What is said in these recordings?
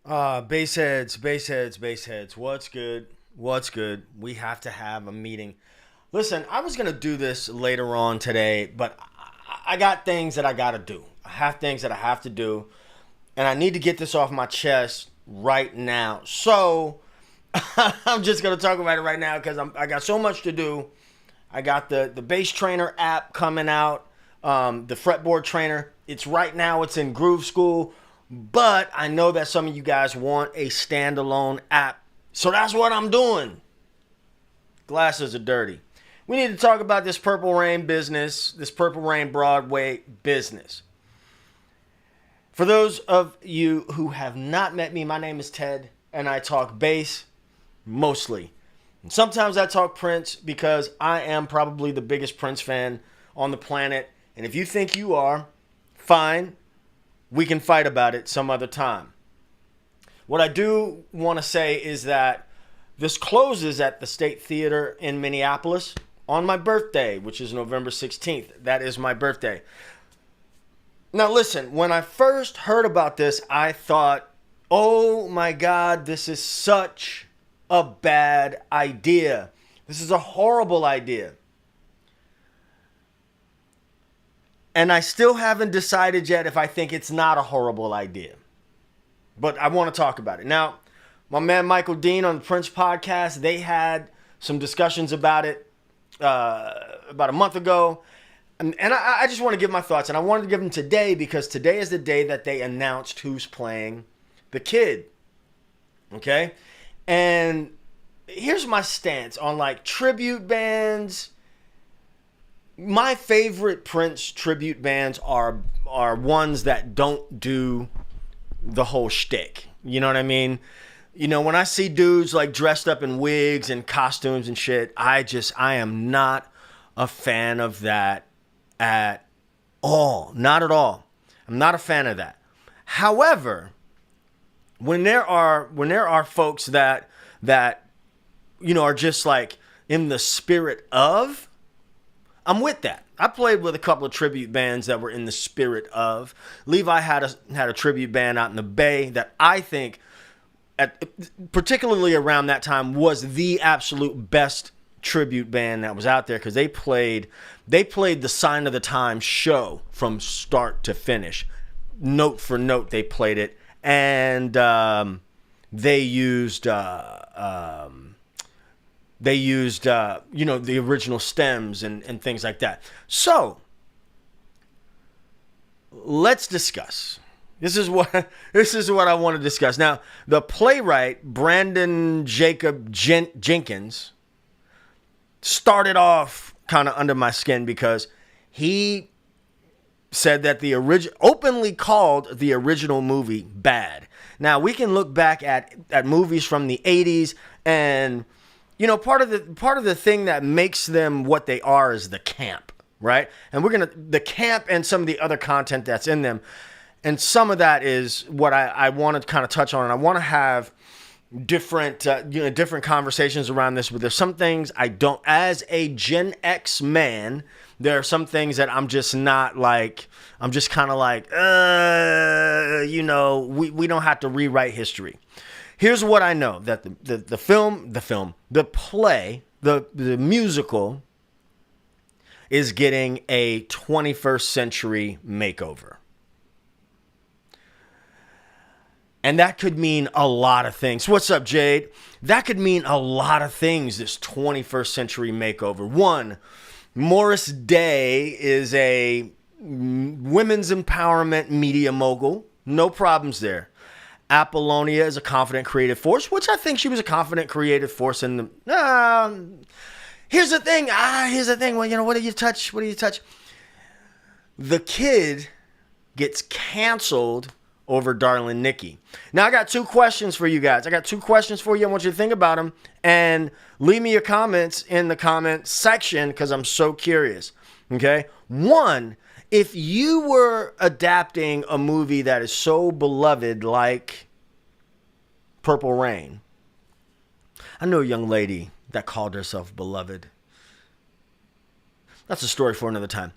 Base heads. What's good? What's good? We have to have a meeting. Listen, I was gonna do this later on today, but I got things that I gotta do. I have things that I have to do, and I need to get this off my chest right now. So I'm just gonna talk about it right now because I got so much to do. I got the bass trainer app coming out, the fretboard trainer. It's right now. It's in Groove School. But I know that some of you guys want a standalone app. So that's what I'm doing. Glasses are dirty. We need to talk about this Purple Rain business, this Purple Rain Broadway business. For those of you who have not met me, my name is Ted, and I talk bass mostly. And sometimes I talk Prince because I am probably the biggest Prince fan on the planet. And if you think you are, fine. We can fight about it some other time. What I do want to say is that this closes at the State Theater in Minneapolis on my birthday, which is November 16th. That is my birthday. Now listen, when I first heard about this, I thought, oh my God, this is such a bad idea. This is a horrible idea. And I still haven't decided yet if I think it's not a horrible idea. But I want to talk about it. Now, my man Michael Dean on the Prince podcast, they had some discussions about it about a month ago. And I just want to give my thoughts. And I wanted to give them today because today is the day that they announced who's playing the kid. Okay? And here's my stance on like tribute bands. My favorite Prince tribute bands are ones that don't do the whole shtick. You know what I mean? You know, when I see dudes like dressed up in wigs and costumes and shit, I am not a fan of that at all. Not at all. I'm not a fan of that. However, when there are folks that you know are just like in the spirit of, I'm with that. I played with a couple of tribute bands that were in the spirit of. Levi had a tribute band out in the Bay that I think, particularly around that time, was the absolute best tribute band that was out there because they played the Sign of the Times show from start to finish, note for note. They played it, and they used. The original stems and things like that. So, let's discuss. This is what I want to discuss. Now, the playwright, Brandon Jacob Jenkins, started off kind of under my skin because he said that openly called the original movie bad. Now, we can look back at movies from the 80s and you know, part of the thing that makes them what they are is the camp, right? And the camp and some of the other content that's in them. And some of that is what I want to kind of touch on. And I want to have different conversations around this. But there's some things I don't, as a Gen X man, there are some things that I'm just not like, I'm just kind of like, we don't have to rewrite history. Here's what I know, that the play, the musical is getting a 21st century makeover. And that could mean a lot of things. What's up, Jade? That could mean a lot of things, this 21st century makeover. One, Morris Day is a women's empowerment media mogul. No problems there. Apollonia is a confident creative force, which I think she was a confident creative force in the... Here's the thing. Well, you know, what do you touch? The kid gets canceled over Darling Nikki. Now, I got two questions for you guys. I want you to think about them and leave me your comments in the comment section because I'm so curious. Okay? One, if you were adapting a movie that is so beloved like Purple Rain, I know a young lady that called herself beloved. That's a story for another time.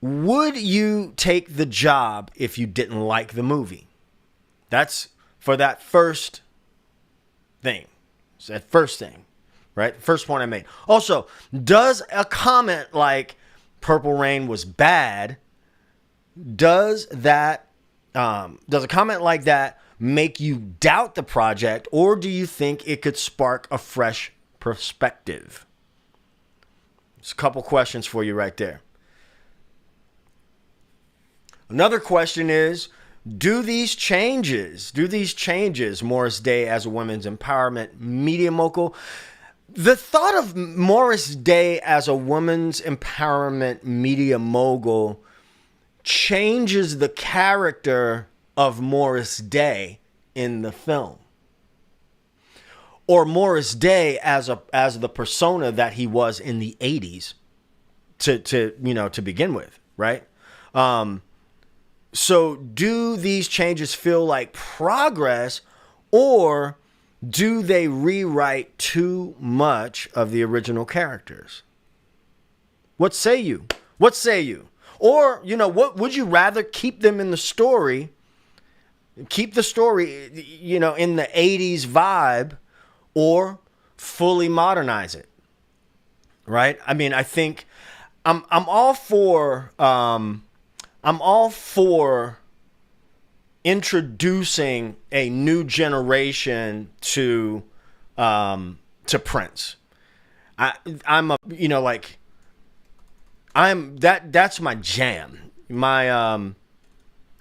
Would you take the job if you didn't like the movie? That's for that first thing. It's that first thing, right? First point I made. Also, does a comment like Purple Rain was bad, does a comment like that make you doubt the project, or do you think it could spark a fresh perspective? It's a couple questions for you right there. Another question is, do these changes, Morris Day as a women's empowerment media mogul, the thought of Morris Day as a women's empowerment media mogul changes the character of Morris Day in the film, or Morris Day as the persona that he was in the 80s to begin with, right? So do these changes feel like progress, or do they rewrite too much of the original characters? What say you? What say you? Or, what would you rather keep them in the story? Keep the story, in the 80s vibe, or fully modernize it, right? I mean, I think I'm all for introducing a new generation to Prince. That's my jam.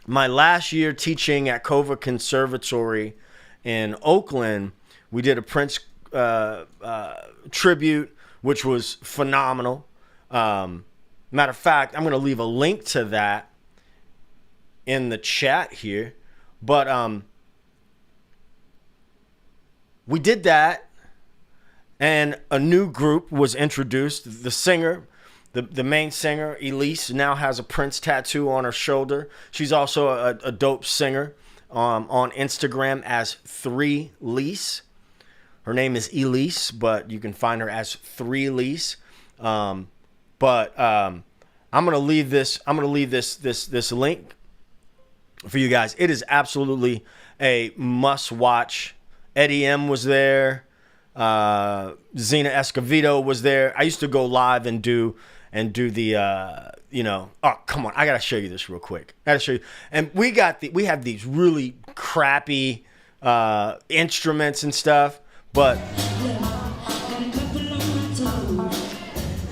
My last year teaching at Cova Conservatory in Oakland, we did a Prince tribute, which was phenomenal. Matter of fact, I'm going to leave a link to that in the chat here. But we did that, and a new group was introduced. The singer, the main singer, Elise, now has a Prince tattoo on her shoulder. She's also a dope singer on Instagram as 3Lease. Her name is Elise, but you can find her as 3Lease. But I'm gonna leave this link for you guys. It is absolutely a must watch. Eddie M was there. Zena Escovedo was there. I used to go live and do the oh, come on, I gotta show you this real quick. I gotta show you. And we have these really crappy instruments and stuff, but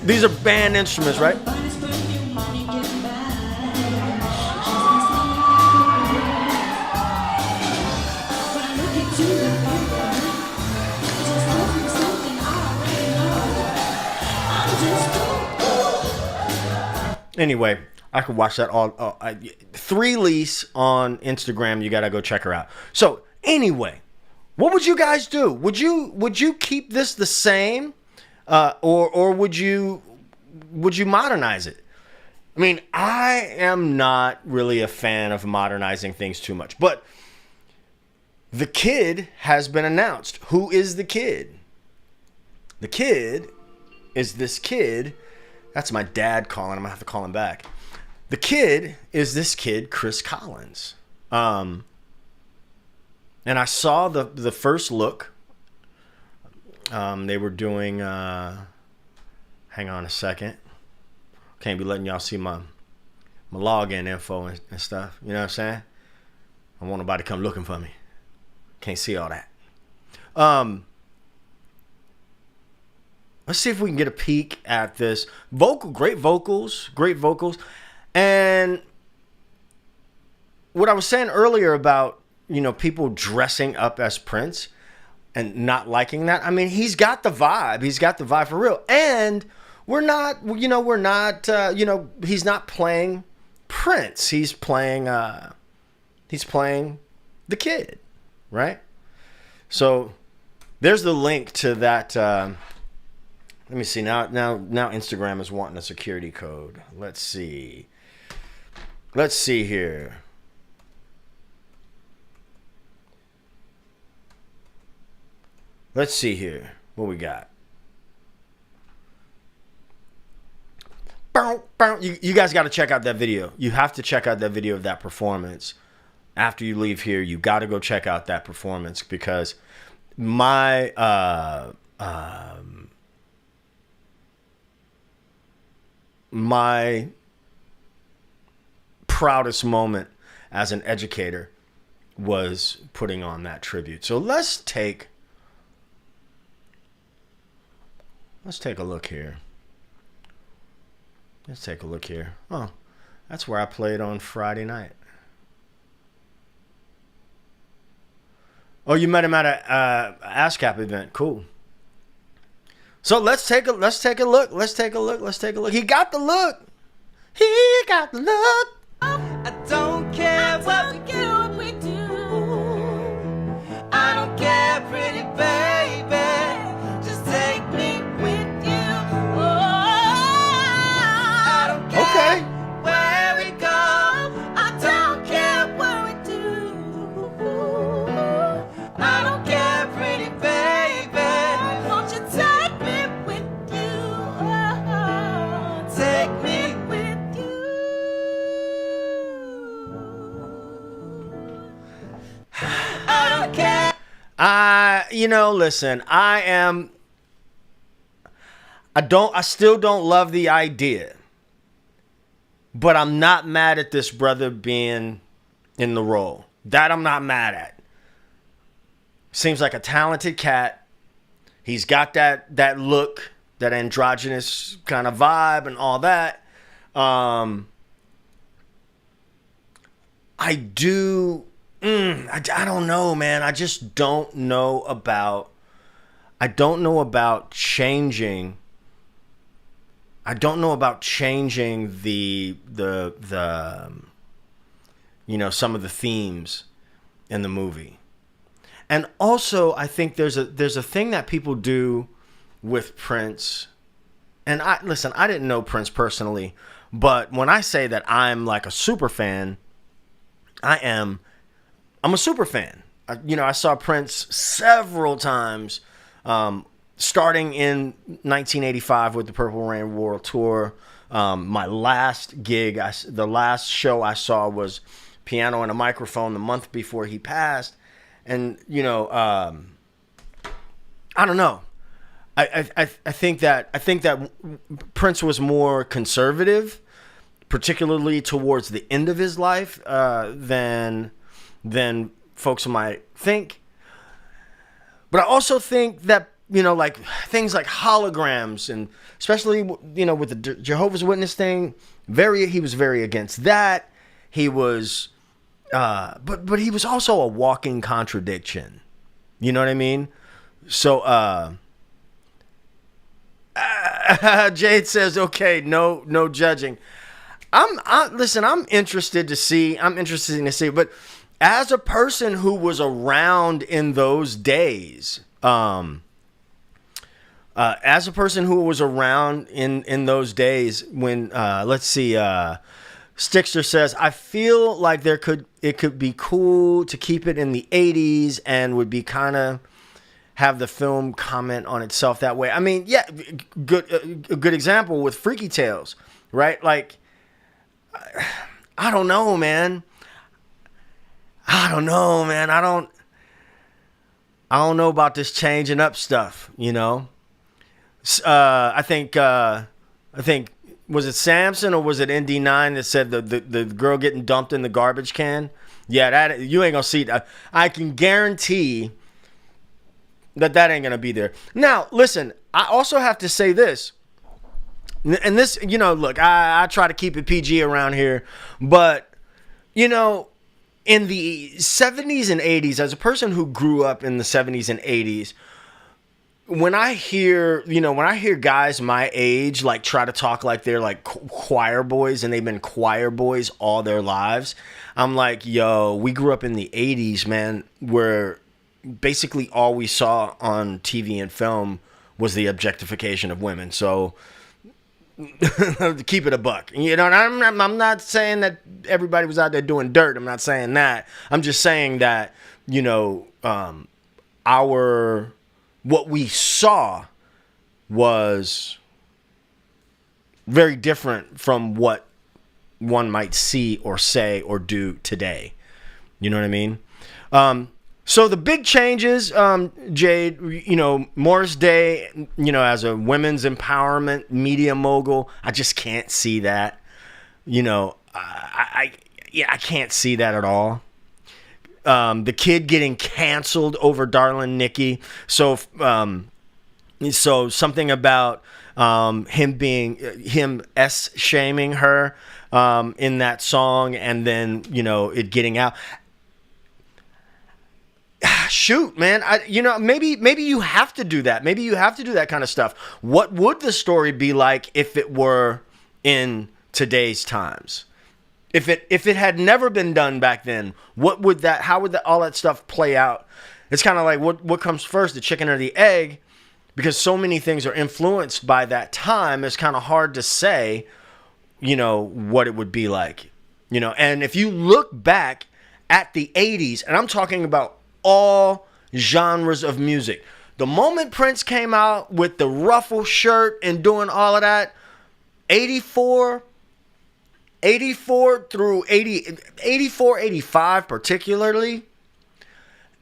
these are band instruments, right? Anyway, I could watch that all. 3Lease on Instagram. You gotta go check her out. So anyway, what would you guys do? Would you keep this the same, or would you modernize it? I mean, I am not really a fan of modernizing things too much, but the kid has been announced. Who is the kid? The kid is this kid. That's my dad calling. I'm going to have to call him back. The kid is this kid, Chris Collins. And I saw the first look. They were doing... hang on a second. Can't be letting y'all see my login info and stuff. You know what I'm saying? I want nobody to come looking for me. Can't see all that. Let's see if we can get a peek at this. Great vocals. And what I was saying earlier about, people dressing up as Prince and not liking that. I mean, he's got the vibe. He's got the vibe for real. And he's not playing Prince. He's playing the kid, right? So there's the link to that. Let me see. Now Instagram is wanting a security code. Let's see. Let's see here. Let's see here. What we got? You guys got to check out that video. You have to check out that video of that performance. after you leave here, you got to go check out that performance, because my my proudest moment as an educator was putting on that tribute. So let's take a look here. Let's take a look here. Oh, that's where I played on Friday night. Oh, you met him at a ASCAP event. Cool. So let's take a look. Let's take a look. He got the look. He got the look. I don't care what we do. I don't care, pretty baby. Just take me with you. Oh, I don't care where we go. I don't care what we do. I don't care, pretty baby. Won't you take me with you? Oh, take me with you. I don't care. Listen, I still don't love the idea, but I'm not mad at this brother being in the role. That I'm not mad at. Seems like a talented cat. He's got that look, that androgynous kind of vibe and all that. I don't know, man. I just don't know about. I don't know about changing. I don't know about changing the some of the themes in the movie. And also, I think there's a thing that people do with Prince. And I didn't know Prince personally, but when I say that I'm like a super fan, I'm a super fan. I saw Prince several times, starting in 1985 with the Purple Rain World Tour. My last gig, the last show I saw was Piano and a Microphone the month before he passed. And, I don't know. I think that Prince was more conservative, particularly towards the end of his life, than folks might think. But I also think that, like things like holograms, and especially, with the Jehovah's Witness thing, he was very against that. He was, but he was also a walking contradiction. You know what I mean? So, Jade says, okay, no judging. I'm interested to see, but as a person who was around in those days, when, let's see, Stixter says, I feel like it could be cool to keep it in the 80s and would be kind of have the film comment on itself that way. I mean, yeah, a good example with Freaky Tales, right? Like, I don't know, man. I don't know about this changing up stuff, I think was it Samson or was it ND9 that said the girl getting dumped in the garbage can? Yeah, that you ain't gonna see that. I can guarantee that ain't gonna be there. Now, listen, I also have to say this, and this, look, I try to keep it PG around here, but in the 70s and 80s, as a person who grew up in the 70s and 80s, when I hear guys my age like try to talk like they're like choir boys and they've been choir boys all their lives, I'm like, yo, we grew up in the 80s, man, where basically all we saw on TV and film was the objectification of women. So keep it a buck. And I'm not saying that everybody was out there doing dirt. I'm not saying that. I'm just saying that, what we saw was very different from what one might see or say or do today. You know what I mean? So the big changes, Jade, Morris Day, as a women's empowerment media mogul, I just can't see that. I can't see that at all. The kid getting canceled over Darlin' Nikki. So something about him shaming her in that song, and then it getting out. Shoot, man, maybe you have to do that. Maybe you have to do that kind of stuff. What would the story be like if it were in today's times? If it had never been done back then, how would all that stuff play out? It's kind of like what comes first, the chicken or the egg? Because so many things are influenced by that time, it's kind of hard to say, what it would be like. And if you look back at the 80s, and I'm talking about all genres of music, the moment Prince came out with the ruffle shirt and doing all of that, 84 through 85 particularly,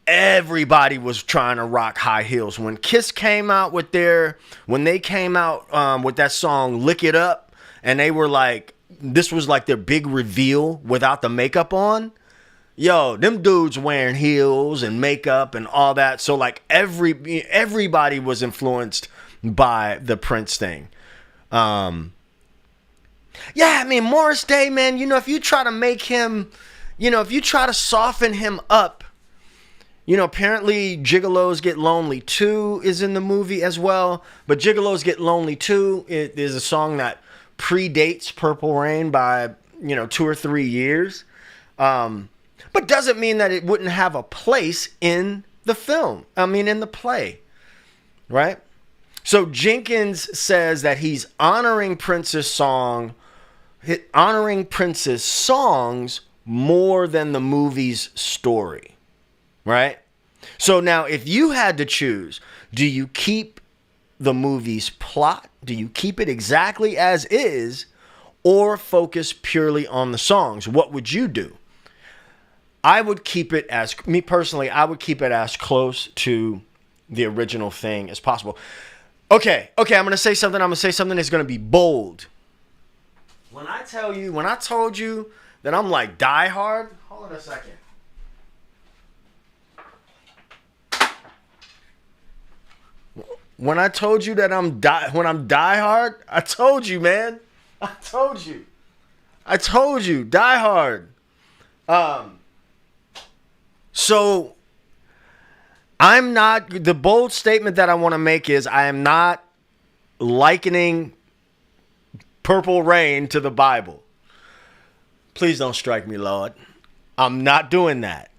everybody was trying to rock high heels. When Kiss came out with with that song Lick It Up, and they were like, this was like their big reveal without the makeup on. Yo, them dudes wearing heels and makeup and all that. So like everybody was influenced by the Prince thing. Yeah, I mean, Morris Day, man, if you try to make him, if you try to soften him up, apparently Gigolos Get Lonely 2 is in the movie as well. But Gigolos Get Lonely 2 is a song that predates Purple Rain by, 2 or 3 years. But doesn't mean that it wouldn't have a place in the film. In the play, right? So Jenkins says that he's honoring Prince's songs more than the movie's story, right? So now if you had to choose, do you keep the movie's plot? Do you keep it exactly as is, or focus purely on the songs? What would you do? I would keep it I would keep it as close to the original thing as possible. Okay, I'm going to say something that's going to be bold. When I told you that I'm like Die Hard, hold on a second. When I told you that I'm Die Hard, I told you, man. I told you, Die Hard. So I'm not, the bold statement that I want to make is I am not likening Purple Rain to the Bible. Please don't strike me, Lord. I'm not doing that.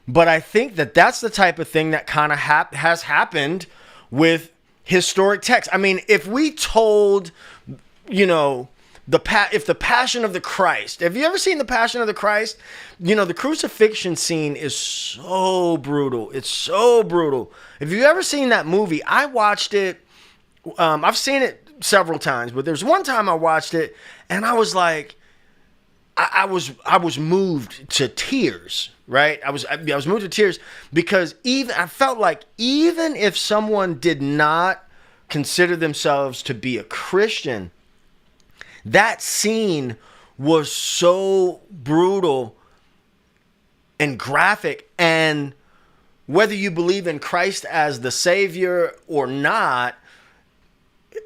But I think that that's the type of thing that kind of has happened with historic texts. I mean, if we told, if the Passion of the Christ, have you ever seen the Passion of the Christ? The crucifixion scene is so brutal. It's so brutal. If you've ever seen that movie, I watched it. I've seen it several times, but there's one time I watched it and I was like, I was moved to tears, right? I was moved to tears because I felt like even if someone did not consider themselves to be a Christian, that scene was so brutal and graphic, and whether you believe in Christ as the Savior or not,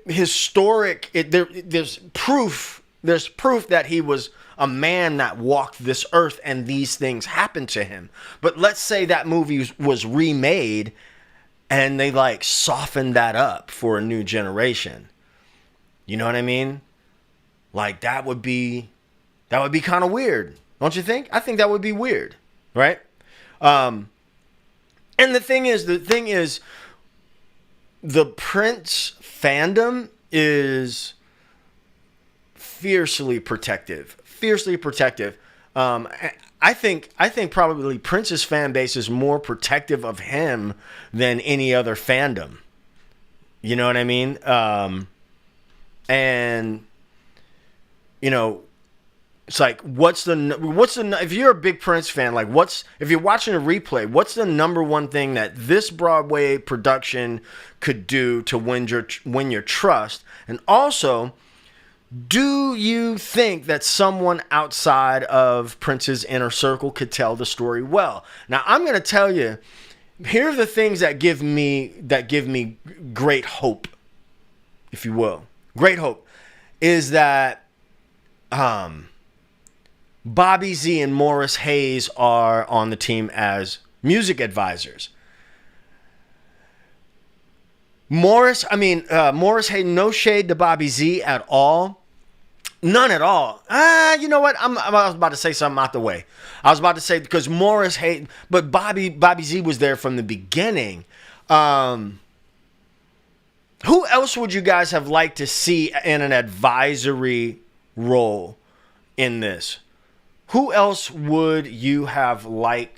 there's proof that he was a man that walked this earth and these things happened to him. But let's say that movie was remade and they like softened that up for a new generation. You know what I mean? Like that would be kind of weird, don't you think? I think that would be weird, right? And the thing is, the Prince fandom is fiercely protective. I think probably Prince's fan base is more protective of him than any other fandom. You know what I mean? And It's like, if you're a big Prince fan, like if you're watching a replay, what's the number one thing that this Broadway production could do to win your trust? And also, do you think that someone outside of Prince's inner circle could tell the story well? Now, I'm going to tell you, here are the things that give me great hope, if you will. Great hope is that Bobby Z and Morris Hayes are on the team as music advisors. Morris Hayes, no shade to Bobby Z at all. None at all. You know what? I was about to say something out the way. I was about to say, because Morris Hayes, but Bobby Z was there from the beginning. Who else would you guys have liked to see in an advisory role in this? Who else would you like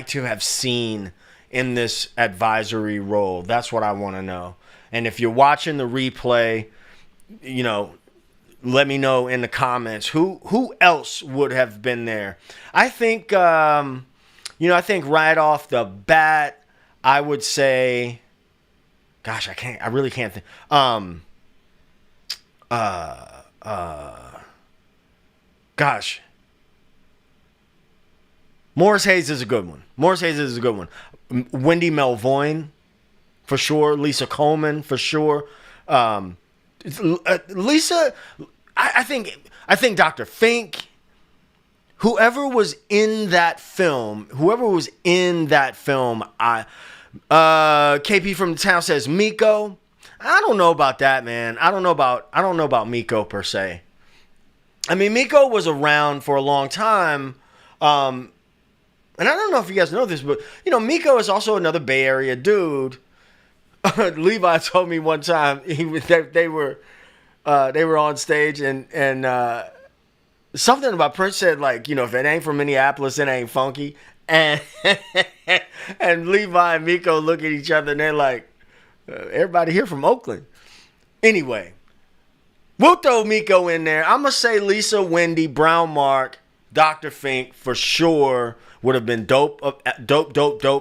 to have seen in this advisory role? That's what I want to know. And if you're watching the replay, let me know in the comments who else would have been there. I think I think right off the bat, I would say, gosh, I really can't think. Gosh. Morris Hayes is a good one. Wendy Melvoin, for sure. Lisa Coleman, for sure. Lisa, I think Dr. Fink, whoever was in that film, KP from the town says Miko. I don't know about that, man. I don't know about Miko per se. I mean, Miko was around for a long time. And I don't know if you guys know this, but, Miko is also another Bay Area dude. Levi told me one time they were on stage and something about Prince said, like, if it ain't from Minneapolis, it ain't funky. And Levi and Miko look at each other and they're like, everybody here from Oakland. Anyway. We'll throw Miko in there. I'm going to say Lisa, Wendy, Brown Mark, Dr. Fink for sure would have been dope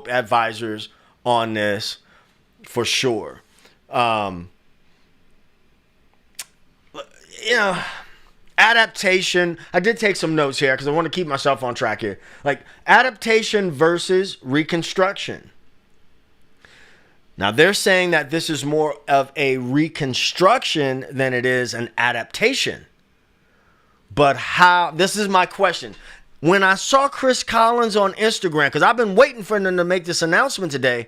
advisors on this for sure. Adaptation. I did take some notes here because I want to keep myself on track here. Like adaptation versus reconstruction. Now, they're saying that this is more of a reconstruction than it is an adaptation. But how? This is my question. When I saw Chris Collins on Instagram, because I've been waiting for him to make this announcement today.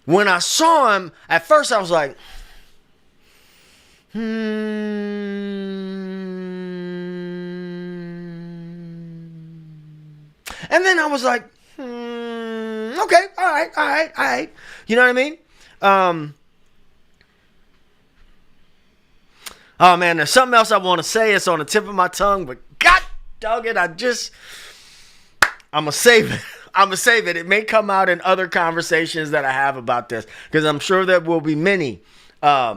When I saw him, at first I was like, And then I was like, okay, all right. You know what I mean? Oh man, there's something else I want to say. It's on the tip of my tongue, but God dog it, I'm gonna save it. It may come out in other conversations that I have about this, because I'm sure there will be many. I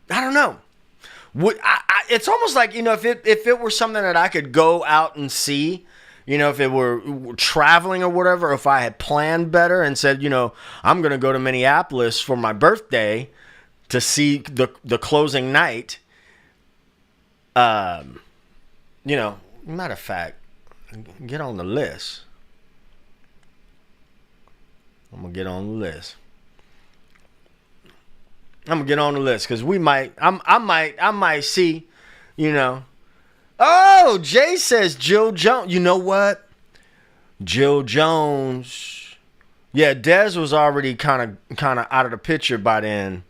don't know. It's almost like, if it were something that I could go out and see, if it were traveling or whatever, if I had planned better and said, I'm going to go to Minneapolis for my birthday to see the closing night. Matter of fact, get on the list. I'm going to get on the list. Because I might see, Oh, Jay says Jill Jones. You know what? Jill Jones. Yeah, Dez was already kind of out of the picture by then.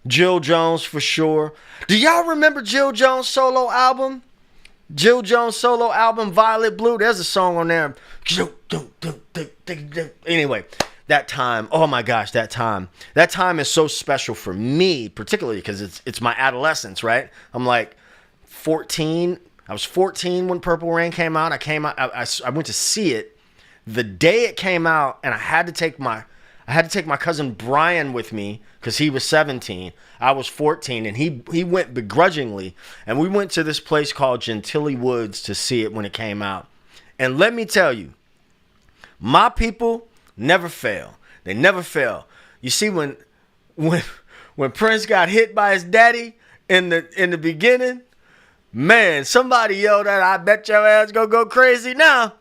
Jill Jones for sure. Do y'all remember Jill Jones' solo album? Violet Blue. There's a song on there. Anyway, that time. Oh my gosh, that time. That time is so special for me, particularly because it's my adolescence, right? I'm like 14. I was 14 when Purple Rain came out. I went to see it the day it came out, and I had to take my I had to take my cousin Brian with me because he was 17. I was 14, and he went begrudgingly. And we went to this place called Gentilly Woods to see it when it came out. And let me tell you, my people never fail. They never fail. You see, when Prince got hit by his daddy in the beginning, man, somebody yelled out, "I bet your ass gonna go crazy now."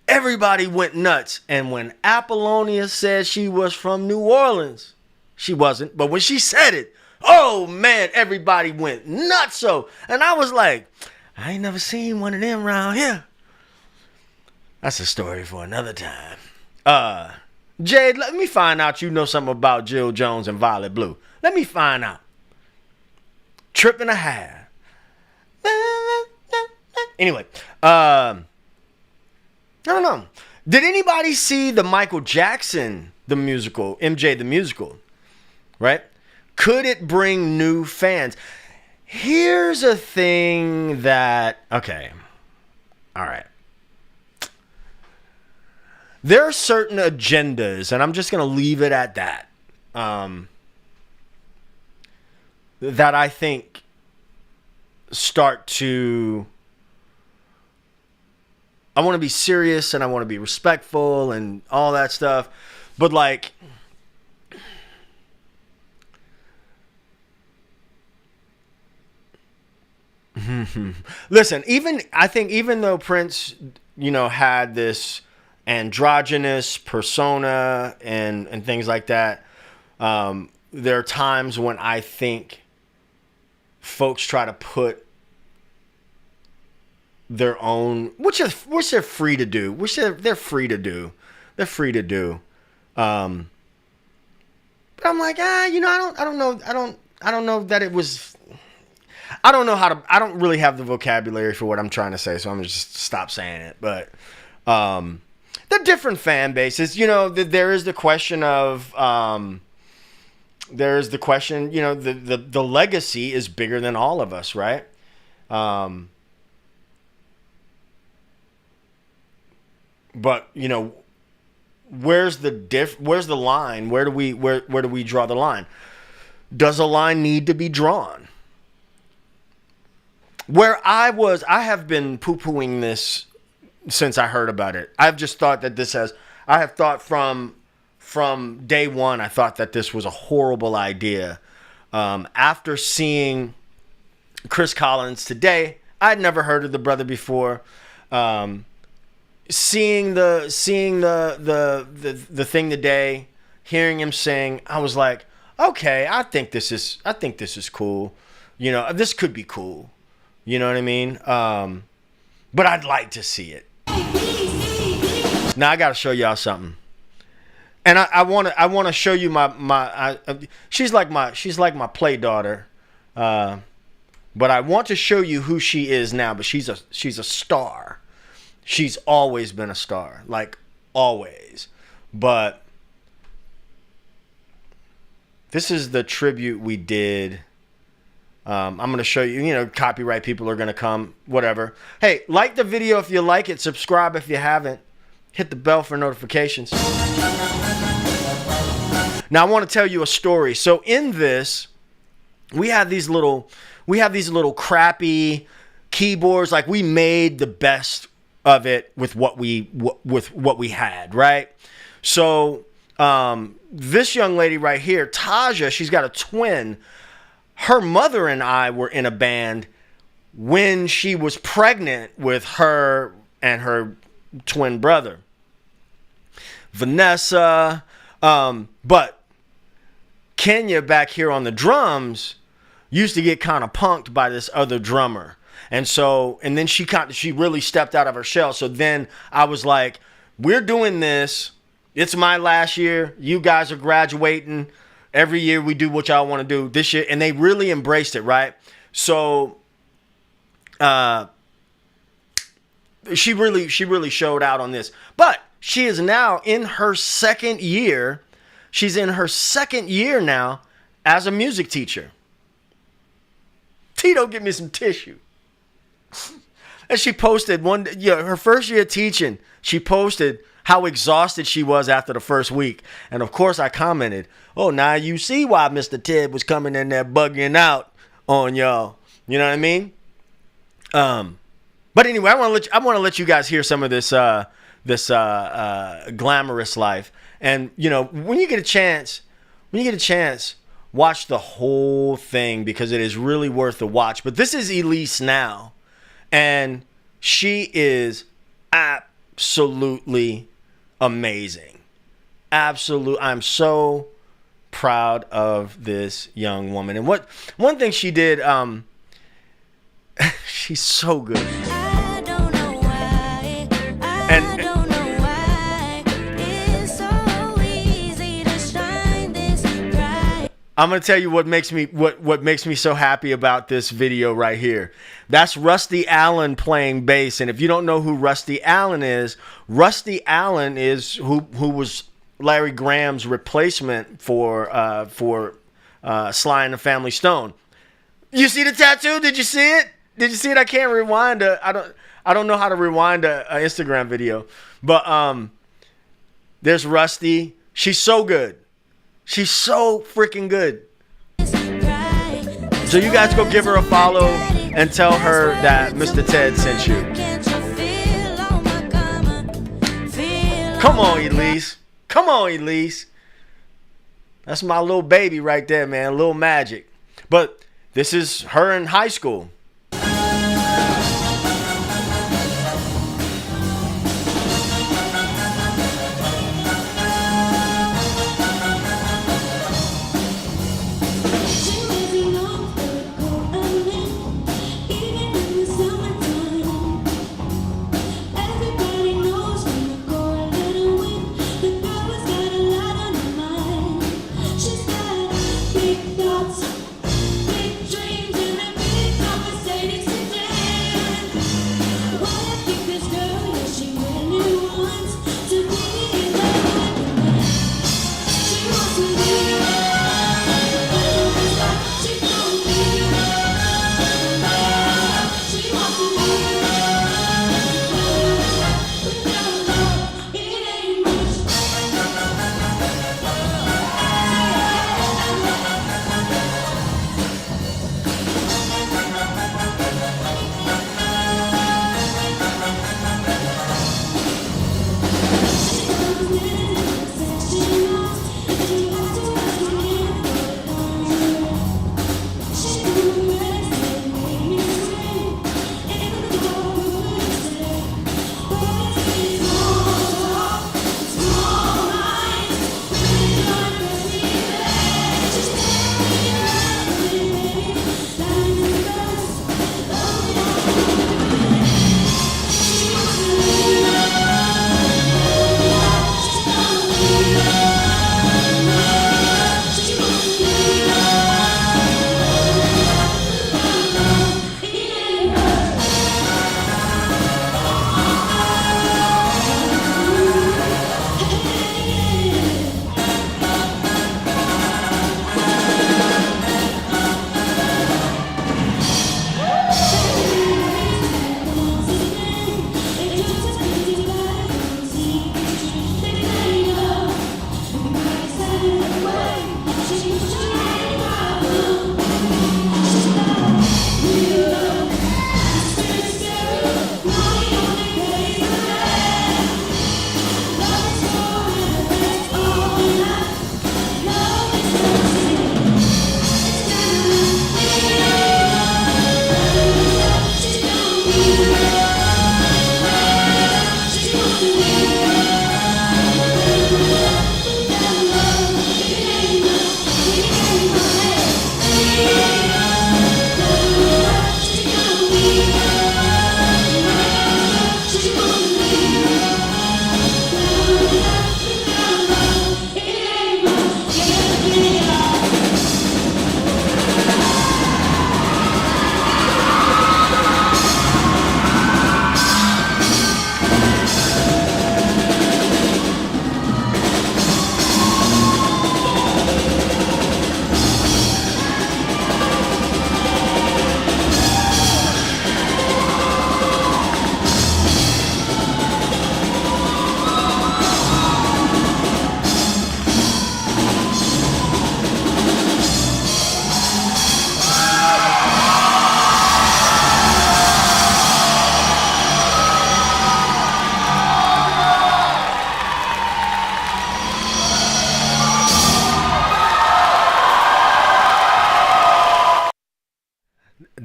Everybody went nuts. And when Apollonia said she was from New Orleans, she wasn't, but when she said it, oh man, everybody went nuts. So, and I was like, I ain't never seen one of them around here. That's a story for another time. Jade, let me find out you know something about Jill Jones and Violet Blue. Let me find out. Trip and a half. Anyway, I don't know. Did anybody see the Michael Jackson, the musical, MJ the musical, right? Could it bring new fans? Here's a thing that, okay, all right. There are certain agendas, and I'm just going to leave it at that, that I think start to, I want to be serious and I want to be respectful and all that stuff. But like, listen, I think even though Prince, had this androgynous persona and things like that, there are times when I think folks try to put their own, which they're free to do, they're free to do. But I'm like, I don't know that it was, I don't really have the vocabulary for what I'm trying to say, so I'm gonna just stop saying it. But the different fan bases, there is the question of, the legacy is bigger than all of us, right? But where's the line? Where do we draw the line? Does a line need to be drawn? Where I have been poo-pooing this since I heard about it. I've just thought that I have thought from day one, I thought that this was a horrible idea. After seeing Chris Collins today, I'd never heard of the brother before. Seeing the thing today, hearing him sing, I was like, okay, I think this is cool. This could be cool. You know what I mean? But I'd like to see it. Now I got to show y'all something. And I want to show you she's like my play daughter. But I want to show you who she is now, but she's a star. She's always been a star, like always. But this is the tribute we did. I'm going to show you, copyright people are going to come, whatever. Hey, like the video if you like it. Subscribe if you haven't. Hit the bell for notifications. Now, I want to tell you a story. So in this, we have these little crappy keyboards. Like, we made the best of it with what we had, right? So this young lady right here, Taja, she's got a twin. Her mother and I were in a band when she was pregnant with her and her twin brother, Vanessa. But Kenya back here on the drums used to get kind of punked by this other drummer. And then she really stepped out of her shell. So then I was like, we're doing this. It's my last year. You guys are graduating. Every year we do what y'all want to do this year. And they really embraced it, right? So she really showed out on this. But she is now in her second year. She's in her second year now as a music teacher. Tito, give me some tissue. And she posted her first year teaching, she posted how exhausted she was after the first week. And of course I commented, oh, now you see why Mr. Ted was coming in there bugging out on y'all. You know what I mean? But anyway, I want to let you guys hear some of this glamorous life. And you know, when you get a chance, watch the whole thing, because it is really worth the watch. But this is Elise now, and she is absolutely amazing. Absolute. I'm so proud of this young woman. And one thing she did, she's so good. I don't know why. I don't know why. It's so easy to shine this bright. I'm gonna tell you what makes me so happy about this video right here. That's Rusty Allen playing bass. And if you don't know who Rusty Allen is who was Larry Graham's replacement for Sly and the Family Stone. You see the tattoo? Did you see it? I can't rewind. I don't know how to rewind a Instagram video. But there's Rusty. She's so good. She's so freaking good. So you guys go give her a follow and tell her that Mr. Ted sent you. Come on, Elise. Come on, Elise. That's my little baby right there, man. Little magic. But this is her in high school.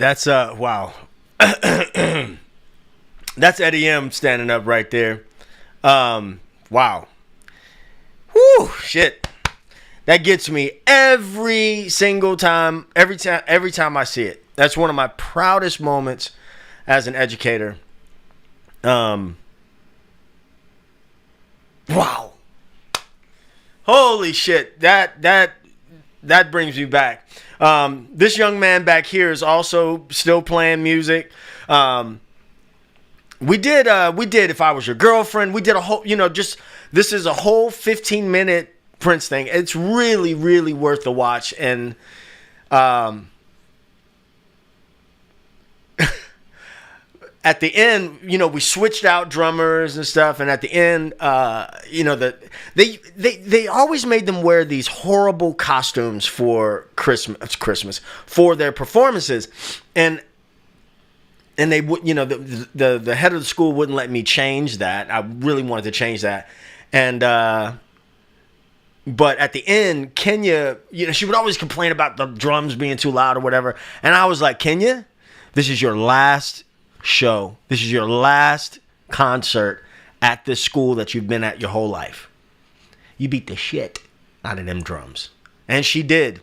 That's wow. That's Eddie M standing up right there. Wow. Whoo, shit. That gets me every single time, every time I see it. That's one of my proudest moments as an educator. Wow. Holy shit. That brings me back. This young man back here is also still playing music. We did If I Was Your Girlfriend. We did a whole, this is a whole 15-minute Prince thing. It's really, really worth the watch. And at the end, we switched out drummers and stuff. And at the end, they always made them wear these horrible costumes for Christmas for their performances. And they would, the head of the school wouldn't let me change that. I really wanted to change that. And, but at the end, Kenya, she would always complain about the drums being too loud or whatever. And I was like, Kenya, this is your last show. This is your last concert at this school that you've been at your whole life. You beat the shit out of them drums. And she did.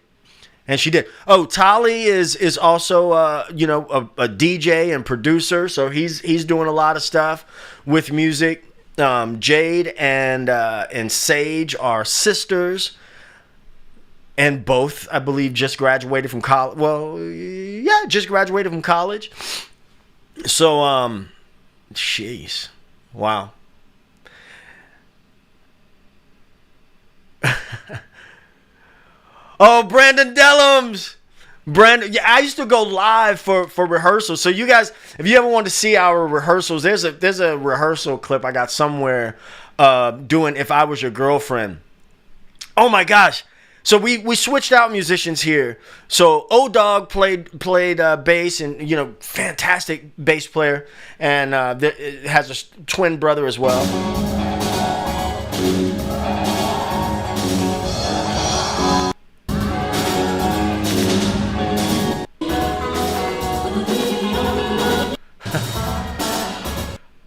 Oh, Tali is also a DJ and producer, so he's doing a lot of stuff with music. Jade and Sage are sisters, and both, I believe, just graduated from college. Well, yeah, just graduated from college. So, jeez, wow. Oh, Brandon Dellums. Yeah, I used to go live for rehearsals. So you guys, if you ever want to see our rehearsals, there's a rehearsal clip I got somewhere doing If I Was Your Girlfriend. Oh my gosh. So we switched out musicians here. So O-Dog played bass, and fantastic bass player, and has a twin brother as well.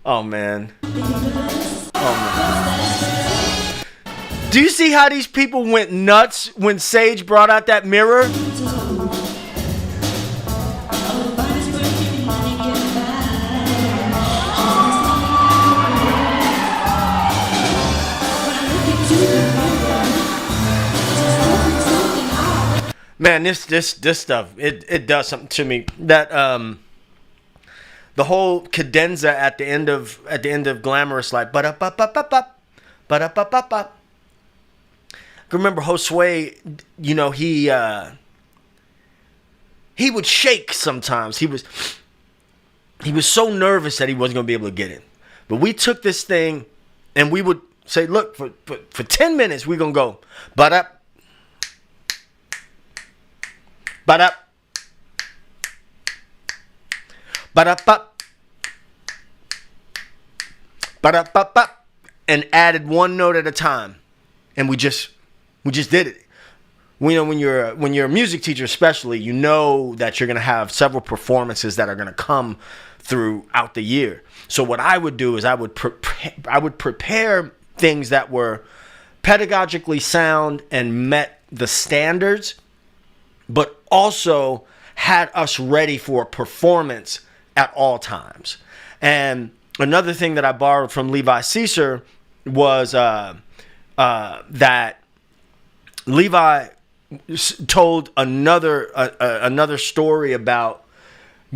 Oh man. Do you see how these people went nuts when Sage brought out that mirror? Man, this stuff, it does something to me. That the whole cadenza at the end of Glamorous, like ba-da-ba-ba-ba-ba, ba-da-ba-ba-ba. I remember Josue, he would shake sometimes. He was so nervous that he wasn't going to be able to get it. But we took this thing and we would say, look, for 10 minutes we're going to go ba-da, ba-da, ba-da-ba, ba-da-ba-ba, and added one note at a time. And we just did it. When you're a music teacher, especially, you know that you're going to have several performances that are going to come throughout the year. So what I would do is I would prepare things that were pedagogically sound and met the standards, but also had us ready for a performance at all times. And another thing that I borrowed from Levi Caesar was that Levi told another story about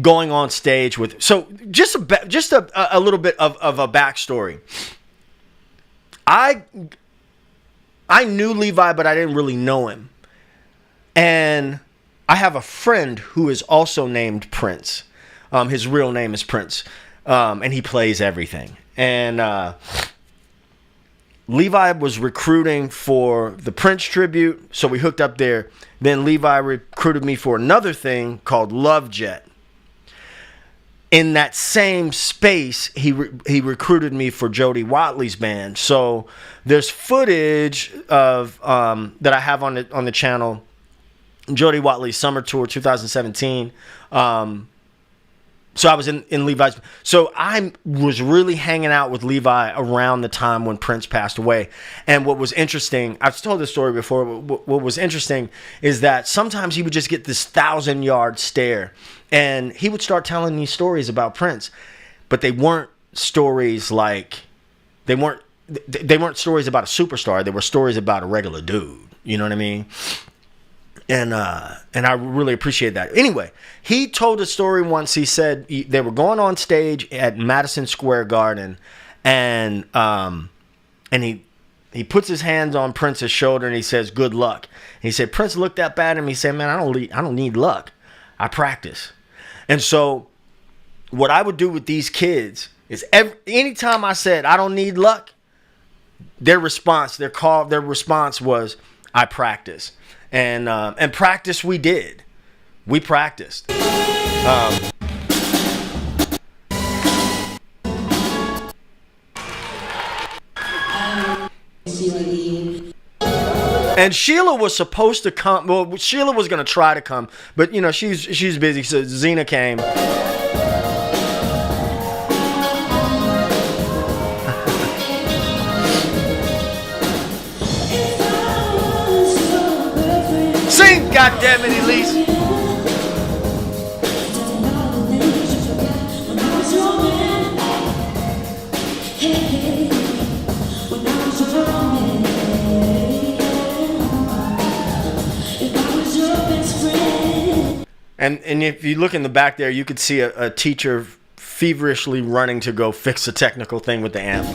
going on stage with. So just a little bit of a backstory. I knew Levi, but I didn't really know him. And I have a friend who is also named Prince. His real name is Prince, and he plays everything. And Levi was recruiting for the Prince tribute, so we hooked up there. Then Levi recruited me for another thing called Love Jet. In that same space, he recruited me for Jody Watley's band. So there's footage of that I have on the channel Jody Watley's summer tour 2017. So I was in Levi's. So I was really hanging out with Levi around the time when Prince passed away. And what was interesting, I've told this story before, but what was interesting is that sometimes he would just get this 1,000-yard stare. And he would start telling me stories about Prince. But they weren't stories like, they weren't stories about a superstar. They were stories about a regular dude. You know what I mean? And I really appreciate that. Anyway, he told a story once. He said they were going on stage at Madison Square Garden, and he puts his hands on Prince's shoulder and he says, "Good luck." And he said Prince looked up at him. He said, "Man, I don't need luck. I practice." And so, what I would do with these kids is anytime I said I don't need luck, their response was, "I practice." And practice we did. We practiced. And Sheila was supposed to come. Well, Sheila was going to try to come, but you know she's busy. So Zena came. Sing, goddammit, Elise. And if you look in the back there, you could see a teacher feverishly running to go fix a technical thing with the amp.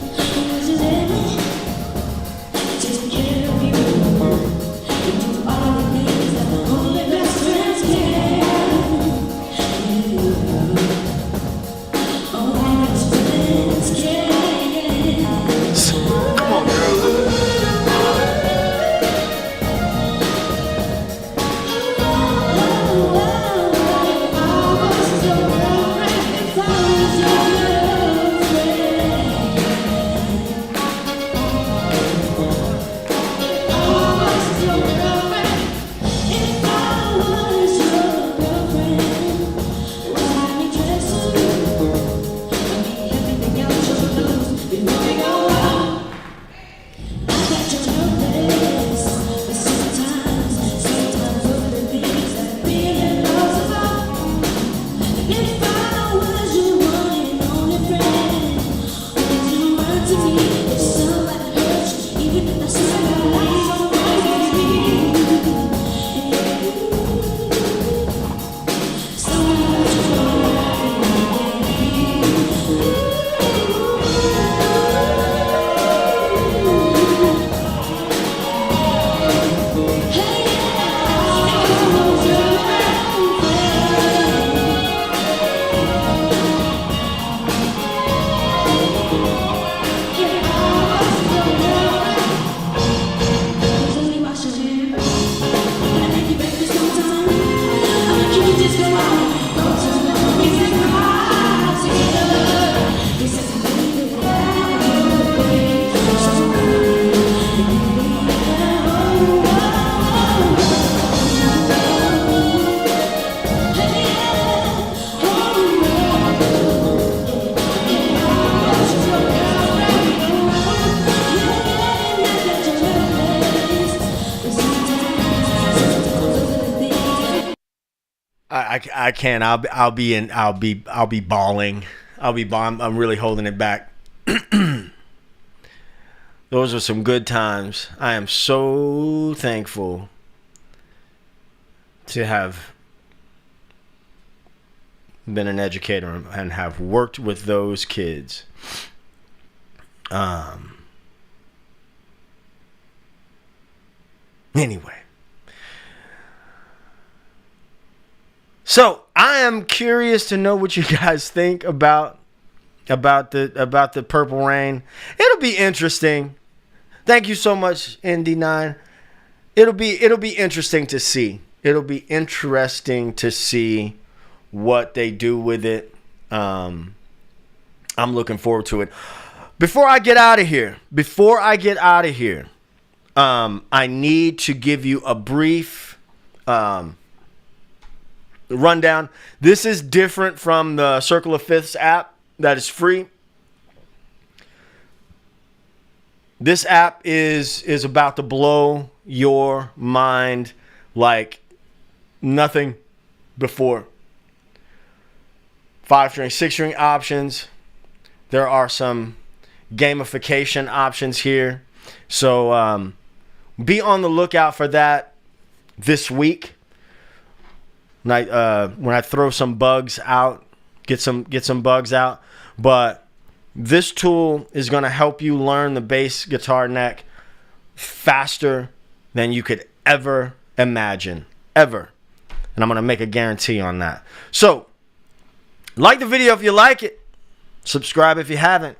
I can't. I'll be bawling. I'm really holding it back. Those are some good times. I am so thankful to have been an educator and have worked with those kids. Anyway. So I am curious to know what you guys think about the Purple Rain. It'll be interesting. Thank you so much, ND9. It'll be interesting to see. It'll be interesting to see what they do with it. I'm looking forward to it. Before I get out of here, I need to give you a brief rundown. This is different from the Circle of Fifths app that is free. This app is about to blow your mind like nothing before. 5-string, 6-string options. There are some gamification options here. So be on the lookout for that this week. When I throw some bugs out, get some bugs out. But this tool is going to help you learn the bass guitar neck faster than you could ever imagine. Ever. And I'm going to make a guarantee on that. So, like the video if you like it. Subscribe if you haven't.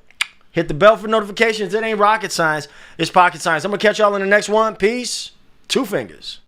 Hit the bell for notifications. It ain't rocket science. It's pocket science. I'm going to catch y'all in the next one. Peace. 2 fingers.